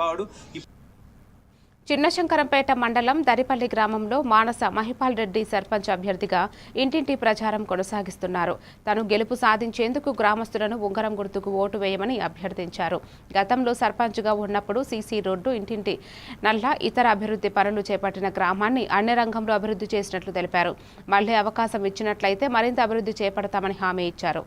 మహానుభావుడు. చిన్నశంకరంపేట మండలం దరిపల్లి గ్రామంలో మానస మహిపాల్ రెడ్డి సర్పంచ్ అభ్యర్థిగా ఇంటింటి ప్రచారం కొనసాగిస్తున్నారు. తను గెలుపు సాధించేందుకు గ్రామస్తులను ఉంగరం గుర్తుకు ఓటు వేయమని అభ్యర్థించారు. గతంలో సర్పంచ్గా ఉన్నప్పుడు సీసీ రోడ్డు, ఇంటింటి నల్ల, ఇతర అభివృద్ధి పనులు చేపట్టిన గ్రామాన్ని అన్ని రంగంలో అభివృద్ధి చేసినట్లు తెలిపారు. మళ్లీ అవకాశం ఇచ్చినట్లయితే మరింత అభివృద్ధి చేపడతామని హామీ ఇచ్చారు.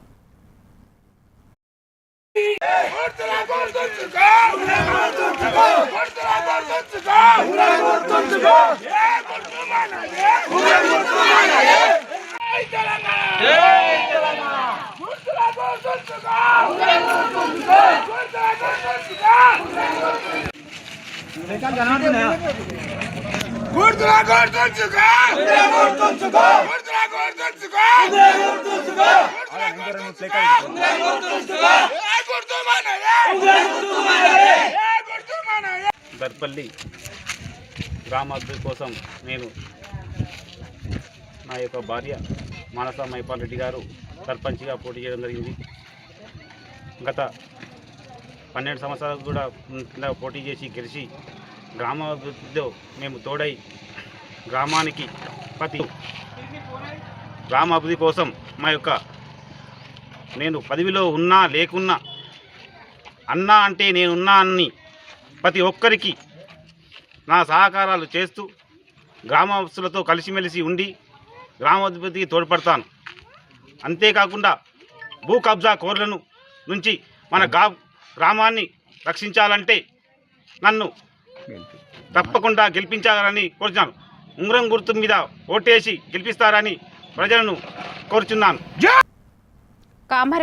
దర్పల్లి గ్రామాభివృద్ధి కోసం నేను నా యొక్క భార్య మానస మహిపాల్ రెడ్డి గారు సర్పంచ్గా పోటీ చేయడం జరిగింది. గత 12 సంవత్సరాలకు కూడా కింద పోటీ చేసి గెలిచి గ్రామాభివృద్ధిలో మేము తోడై గ్రామానికి గ్రామాభివృద్ధి కోసం మా యొక్క నేను పదవిలో ఉన్నా లేకున్నా అన్నా అంటే నేనున్నా అని ప్రతి ఒక్కరికి నా సహకారాలు చేస్తూ గ్రామస్తులతో కలిసిమెలిసి ఉండి గ్రామాభివృద్ధికి తోడ్పడతాను. అంతేకాకుండా భూ కబ్జా కోర్లను నుంచి మన గ్రామాన్ని రక్షించాలంటే నన్ను తప్పకుండా గెలిపించాలని కోరుచున్నాను. ఉంగరం గుర్తు మీద ఓటేసి గెలిపిస్తారని ప్రజలను కోరుచున్నాను.